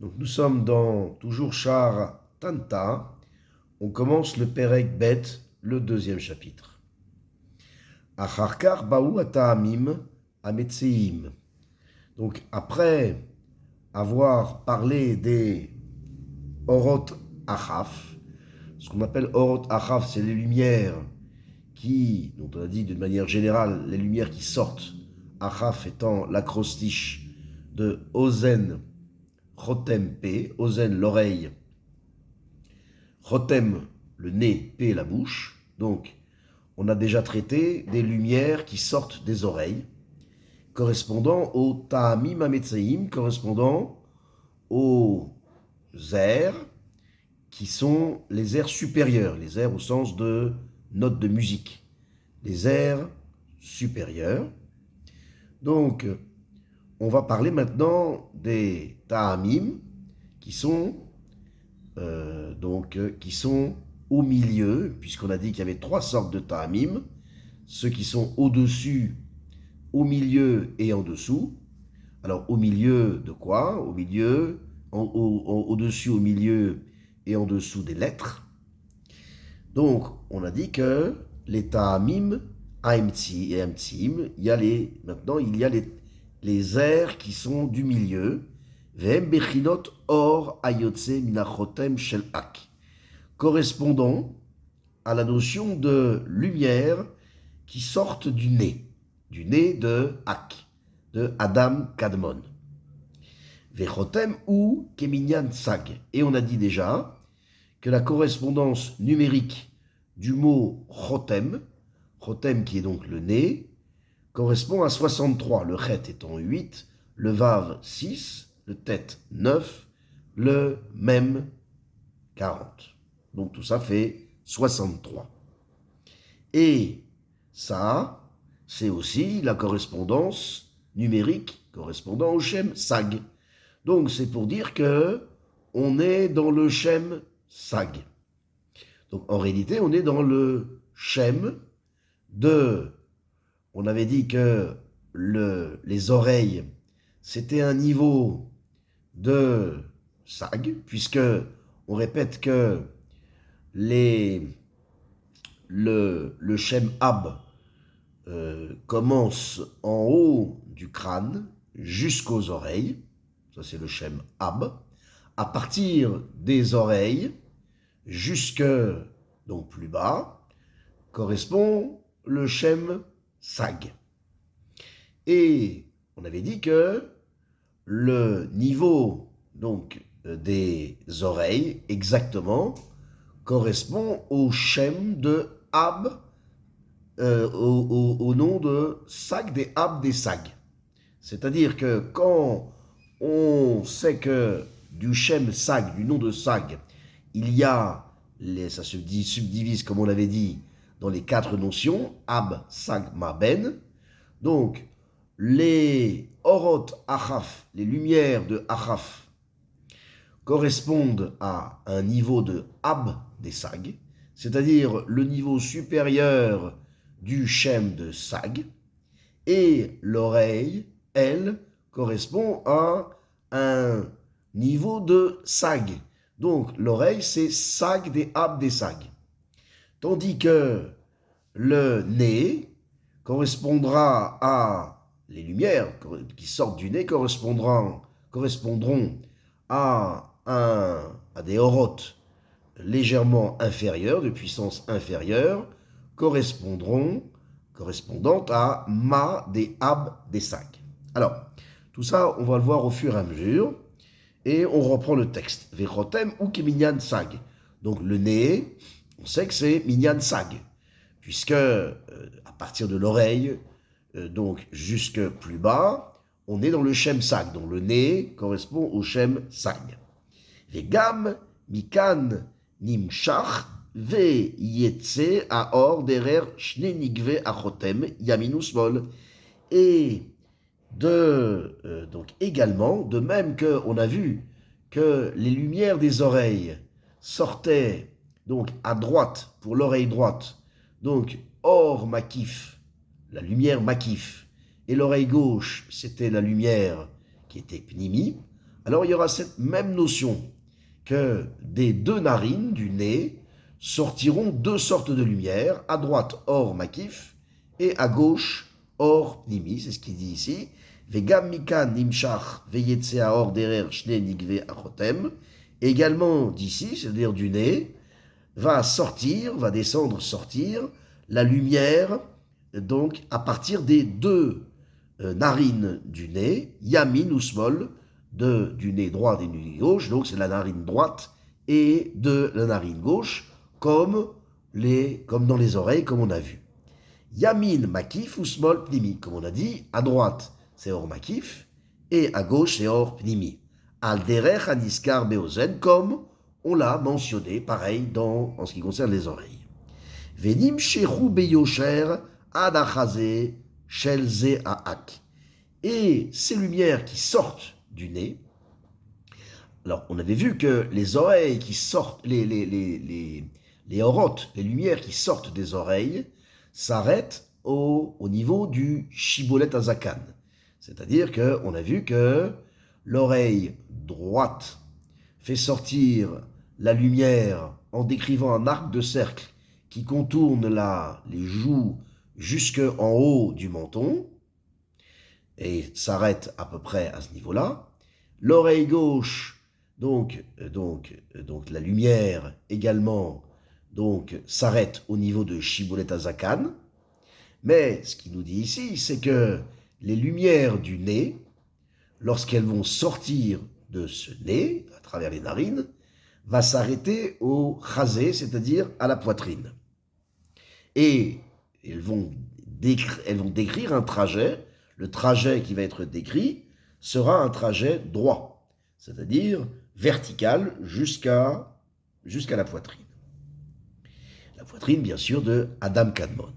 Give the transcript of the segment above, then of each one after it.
Donc nous sommes dans toujours Shar Tanta. On commence le Perek Bet, le deuxième chapitre. Acharkar baou ata'amim ametseim. Donc après avoir parlé des Orot Achaf, ce qu'on appelle Orot Achaf, c'est les lumières dont on a dit d'une manière générale, les lumières qui sortent, Achaf étant l'acrostiche de Ozen Chotem P, Ozen l'oreille, Chotem le nez, P la bouche. Donc on a déjà traité des lumières qui sortent des oreilles, correspondant au Ta'amim Ametseim, correspondant aux airs qui sont les airs supérieurs, les airs au sens de notes de musique, les airs supérieurs. Donc, on va parler maintenant des ta'amim qui sont au milieu, puisqu'on a dit qu'il y avait trois sortes de ta'amim, ceux qui sont au-dessus, au milieu et en dessous. Alors, au milieu de quoi? Au milieu, au-dessus, au milieu et en dessous des lettres. Donc, on a dit que les ta'amim, aimtsi et amtsim, maintenant, il y a les airs qui sont du milieu, vehem bechinot or ayotse minachotem shel ak, correspondant à la notion de lumière qui sortent du nez de Ak, de Adam Kadmon. Vechotem ou keminyan sag. Et on a dit déjà que la correspondance numérique du mot chotem qui est donc le nez, correspond à 63, le chet étant 8, le vav 6, le tet 9, le mem 40. Donc tout ça fait 63. Et ça, c'est aussi la correspondance numérique correspondant au Shem Sag. Donc c'est pour dire que on est dans le Shem Sag. Donc en réalité, on est dans le Shem de... On avait dit que les oreilles, c'était un niveau de Sag, puisque on répète que le Shem Ab commence en haut du crâne jusqu'aux oreilles. Ça, c'est le Shem Ab. À partir des oreilles jusque, donc plus bas, correspond le Shem Sag. Et on avait dit que le niveau donc des oreilles exactement correspond au Shem de Ab, au nom de Sag des Ab des Sag. C'est-à-dire que quand on sait que du Shem Sag, du nom de Sag, il y a, ça se subdivise comme on l'avait dit, dans les quatre notions, Ab, Sag, Ma, Ben. Donc, les Orot Achaf, les lumières de Achaf, correspondent à un niveau de Ab des Sag, c'est-à-dire le niveau supérieur du Shem de Sag, et l'oreille, elle, correspond à un niveau de Sag. Donc, l'oreille, c'est Sag des Ab des Sag. Tandis que le nez correspondra à... Les lumières qui sortent du nez correspondront à des orotes légèrement inférieures, de puissance inférieure, correspondant à Ma des Ab des Sag. Alors, tout ça, on va le voir au fur et à mesure. Et on reprend le texte. Vechotem ou keminyan sag. Donc le nez, on sait que c'est minyan sag, puisque à partir de l'oreille, donc jusque plus bas, on est dans le shem sag. Donc le nez correspond au shem sag. Vegam mikan nimshach ve yetse aor derer shne nigve achotem yaminus mol. Et donc également, de même qu'on a vu que les lumières des oreilles sortaient donc à droite pour l'oreille droite, donc or makif, la lumière makif, et l'oreille gauche, c'était la lumière qui était pnimi. alors il y aura cette même notion que des deux narines du nez sortiront deux sortes de lumière, à droite or makif et à gauche or pnimi, c'est ce qu'il dit ici. Vegam mikan nimshach veyetsea or derer shne nigve achotem. Également d'ici, c'est-à-dire du nez, va descendre, sortir la lumière, donc à partir des deux narines du nez, yamin ou smol, du nez droit et du nez gauche, donc c'est la narine droite et de la narine gauche, comme dans les oreilles, comme on a vu. Yamin makif ou smol pnimi, comme on a dit, à droite c'est or makif et à gauche c'est or pnimi. Al derech aniskar beozen, comme on l'a mentionné, pareil, en ce qui concerne les oreilles. Venim sheru beyosher adachazé shelze aak. Et ces lumières qui sortent du nez, alors on avait vu que les oreilles qui sortent, les orotes, les lumières qui sortent des oreilles, s'arrêtent au niveau du shibolet azakan. C'est-à-dire qu'on a vu que l'oreille droite fait sortir la lumière en décrivant un arc de cercle qui contourne les joues jusqu'en haut du menton et s'arrête à peu près à ce niveau-là. L'oreille gauche, donc la lumière également, s'arrête au niveau de Shibolet Azakan. Mais ce qu'il nous dit ici, c'est que les lumières du nez, lorsqu'elles vont sortir de ce nez, à travers les narines, va s'arrêter au chazé, c'est-à-dire à la poitrine. Et elles vont décrire un trajet. Le trajet qui va être décrit sera un trajet droit, c'est-à-dire vertical jusqu'à la poitrine. La poitrine, bien sûr, de Adam Kadmon.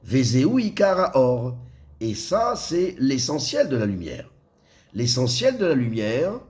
Vezeu ikara or. Et ça, c'est l'essentiel de la lumière. L'essentiel de la lumière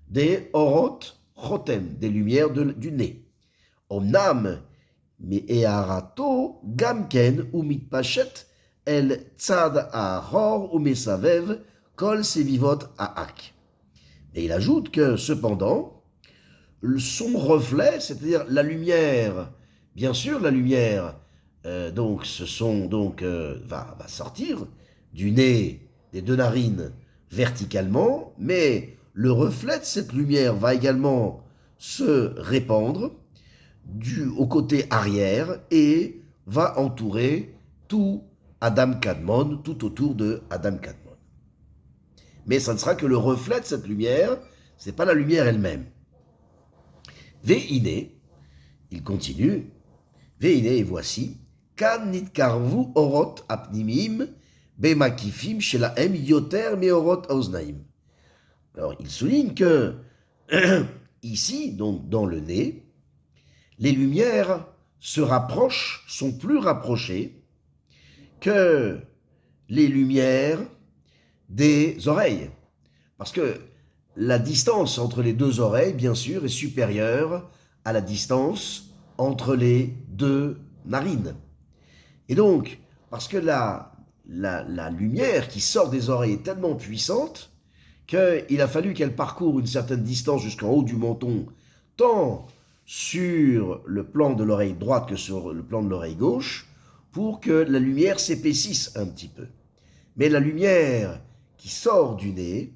des orot chotem, des lumières du nez. Omnam, mais earato gamken ou mitpachet el tzad ahor ou mesavev kol sevivot aak. Et il ajoute que cependant, son reflet, c'est-à-dire la lumière, bien sûr la lumière, va sortir du nez, des deux narines verticalement, mais le reflet de cette lumière va également se répandre au côté arrière et va entourer tout Adam Kadmon, tout autour de Adam Kadmon. Mais ça ne sera que le reflet de cette lumière, ce n'est pas la lumière elle-même. Ve'ine, il continue, Ve'ine, et voici, Kan nitkarvu orot apnimim bemakifim shelaem yoter meorot oznaim. Alors, il souligne que, ici, donc dans le nez, les lumières sont plus rapprochées que les lumières des oreilles. Parce que la distance entre les deux oreilles, bien sûr, est supérieure à la distance entre les deux narines. Et donc, parce que la lumière qui sort des oreilles est tellement puissante qu'il a fallu qu'elle parcourt une certaine distance jusqu'en haut du menton, tant sur le plan de l'oreille droite que sur le plan de l'oreille gauche, pour que la lumière s'épaississe un petit peu. Mais la lumière qui sort du nez,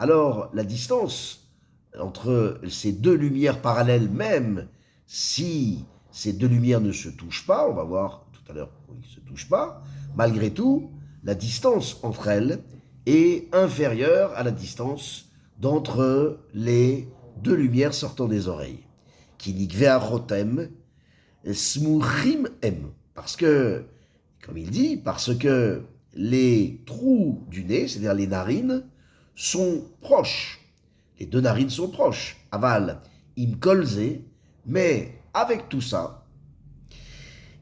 alors la distance entre ces deux lumières parallèles, même si ces deux lumières ne se touchent pas, on va voir tout à l'heure qu'ils ne se touchent pas, malgré tout, la distance entre elles est inférieure à la distance d'entre les deux lumières sortant des oreilles. Kinikvea rotem, smuchim em. Parce que, comme il dit, parce que les trous du nez, c'est-à-dire les narines, sont proches. Les deux narines sont proches. Aval, im kolze, mais avec tout ça,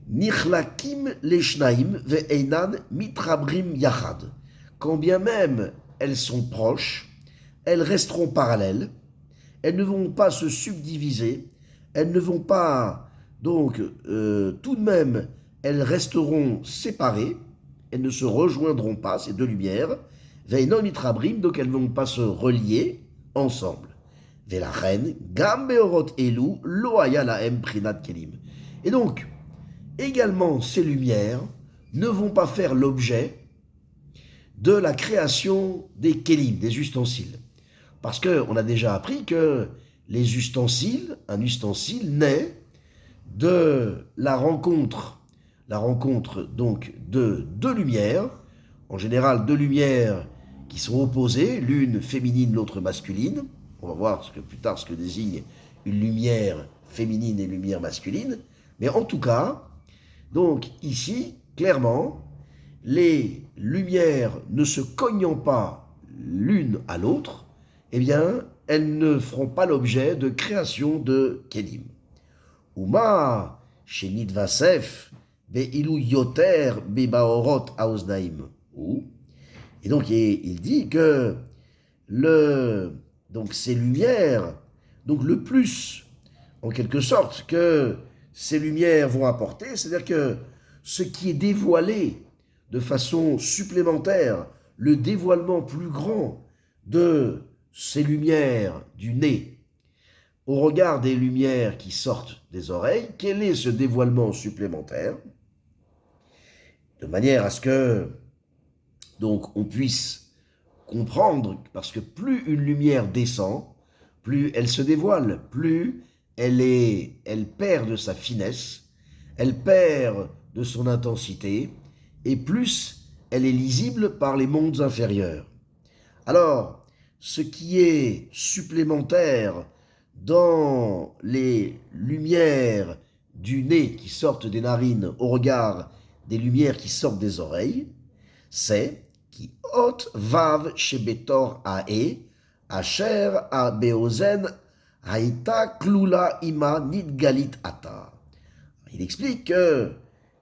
nichlakim leshnaim ve'einan mitrabrim yachad. Quand bien même elles sont proches, elles resteront parallèles, elles ne vont pas se subdiviser, elles ne vont pas, donc, tout de même, elles resteront séparées, elles ne se rejoindront pas, ces deux lumières, ve'einan mitrabrim, donc elles ne vont pas se relier ensemble. Velachen, Gam Beorot Elu, Loaya Laem Prinat Kelim. Et donc, également, ces lumières ne vont pas faire l'objet de la création des kelim, des ustensiles. Parce qu'on a déjà appris que les ustensiles, un ustensile naît de la rencontre donc de deux lumières, en général deux lumières qui sont opposées, l'une féminine, l'autre masculine. On va voir plus tard ce que désigne une lumière féminine et une lumière masculine. Mais en tout cas, donc ici, clairement, les lumières ne se cognant pas l'une à l'autre, eh bien, elles ne feront pas l'objet de création de kelim. Uma, shenit vasef, be'ilu yoter bebaorot aoznaim. Et donc, il dit que donc ces lumières, donc le plus, en quelque sorte, que ces lumières vont apporter, c'est-à-dire que ce qui est dévoilé de façon supplémentaire, le dévoilement plus grand de ces lumières du nez au regard des lumières qui sortent des oreilles, quel est ce dévoilement supplémentaire? De manière à ce que donc on puisse comprendre, parce que plus une lumière descend, plus elle se dévoile, plus elle perd de sa finesse, elle perd de son intensité, et plus elle est lisible par les mondes inférieurs. Alors, ce qui est supplémentaire dans les lumières du nez qui sortent des narines au regard des lumières qui sortent des oreilles, c'est qui hot vav shebetor ae asher a beozen haïta klula ima nidgalit ata. Il explique que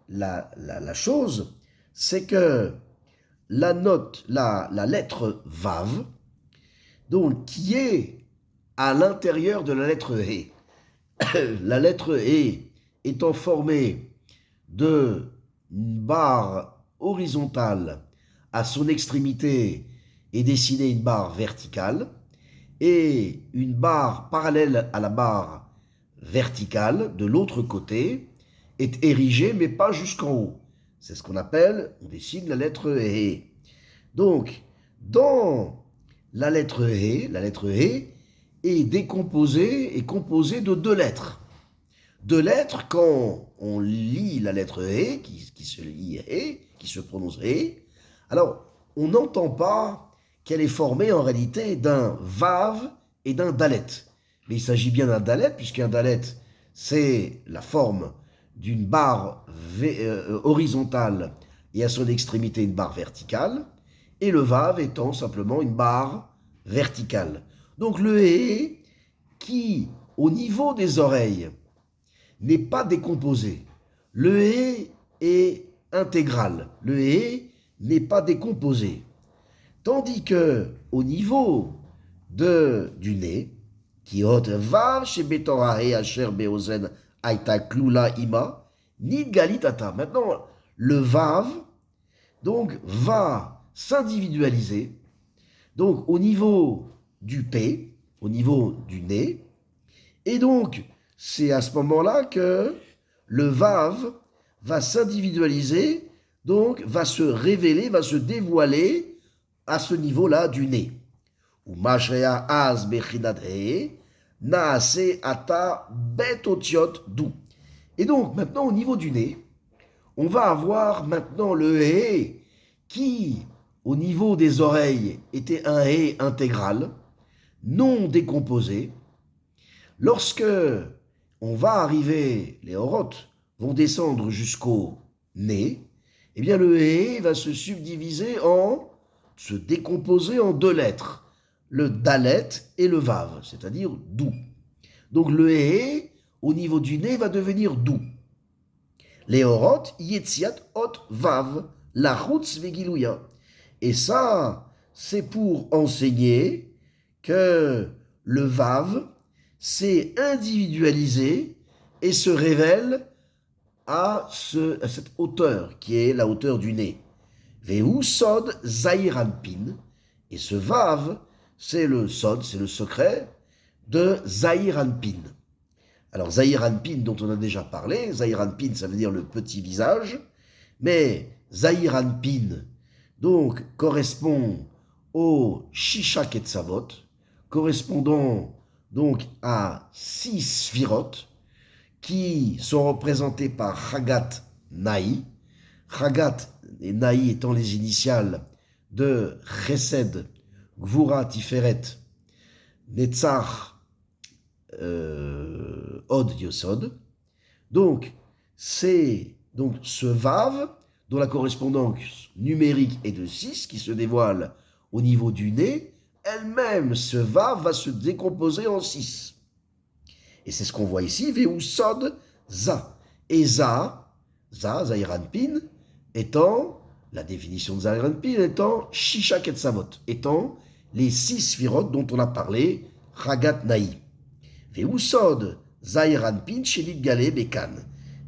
la chose, c'est que la lettre vav, donc qui est à l'intérieur de la lettre He. La lettre He étant formée d'une barre horizontale à son extrémité est dessinée une barre verticale et une barre parallèle à la barre verticale de l'autre côté est érigée mais pas jusqu'en haut. C'est ce qu'on appelle, on dessine la lettre He. Donc, dans la lettre He est composée de deux lettres. Deux lettres, quand on lit la lettre He, qui se lit He, qui se prononce He, alors on n'entend pas qu'elle est formée en réalité d'un Vav et d'un Dalet. Mais il s'agit bien d'un Dalet, puisqu'un Dalet, c'est la forme d'une barre horizontale et à son extrémité une barre verticale, et le Vav étant simplement une barre verticale. Donc le He, qui au niveau des oreilles n'est pas décomposé, le He est intégral, le He n'est pas décomposé. Tandis que au niveau du nez, qui hot vav chez betorahe asher beozen aita klula ima nidgalitata. Maintenant, le vav donc va s'individualiser. Donc au niveau du P, au niveau du nez, et donc c'est à ce moment-là que le vav va s'individualiser, donc va se révéler, va se dévoiler à ce niveau-là du nez. Ou mashrea az bechinat he naase ata betotiot dou. Et donc maintenant au niveau du nez, on va avoir maintenant le he qui au niveau des oreilles était un he intégral, non décomposé. Lorsque on va arriver, les orotes vont descendre jusqu'au nez, eh bien le he va se se décomposer en deux lettres, le dalet et le vav, c'est-à-dire dou. Donc le he au niveau du nez va devenir dou. Les orotes yetziat ot vav, la chutz vegilouya. Et ça, c'est pour enseigner que le vav s'est individualisé et se révèle à cette hauteur qui est la hauteur du nez. Vehu sod zairanpin. Et ce vav, c'est le sod, c'est le secret de Zahir Anpin. Alors Zahir Anpin, dont on a déjà parlé, Zahir Anpin, ça veut dire le petit visage, mais Zahir Anpin, donc, correspond au Shisha Ketzavot, correspondant donc à 6 sphirotes, qui sont représentés par Chagat Naï. Chagat et Naï étant les initiales de Chesed, Gvura, Tiferet, Netzach, Od, Yosod. Donc, c'est donc ce Vav, dont la correspondance numérique est de 6, qui se dévoile au niveau du nez, elle-même, ce Vav va se décomposer en 6. Et c'est ce qu'on voit ici, Veusod Za. Et Zahir Anpin, étant, la définition de Zahir Anpin étant Shisha Ketzavot, étant les 6 sphirotes dont on a parlé, Chagat Naï. Veusod Zahir Anpin Shelit Galé Bekan.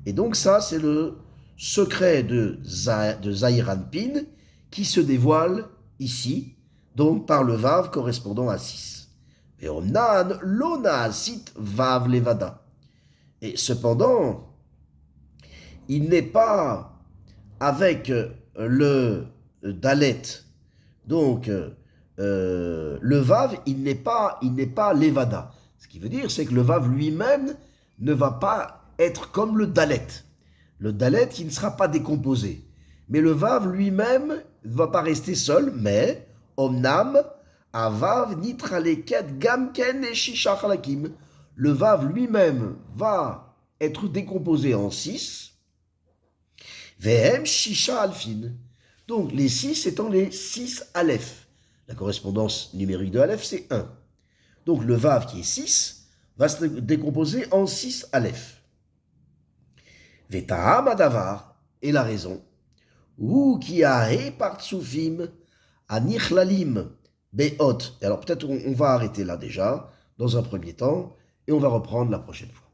Et donc ça, c'est le secret de Zahir Anpin qui se dévoile ici, donc par le Vav correspondant à 6. Et Omnan Lona Sit Vav Levada. Et cependant, il n'est pas avec le Dalet, donc le Vav, il n'est pas Levada. Ce qui veut dire, c'est que le Vav lui-même ne va pas être comme le Dalet. Le Dalet qui ne sera pas décomposé. Mais le Vav lui-même ne va pas rester seul, mais Omnam, Avav Nitraleket Gamken et Shisha Chalakim. Le Vav lui-même va être décomposé en 6. Vehem Shisha Alfin. Donc les 6 étant les 6 Aleph. La correspondance numérique de Aleph, c'est 1. Donc le Vav qui est 6 va se décomposer en 6 Aleph. Vetaham Adavar, et la raison, ou qui a Partsufim, Anichlalim, Beot. Et alors peut-être on va arrêter là déjà, dans un premier temps, et on va reprendre la prochaine fois.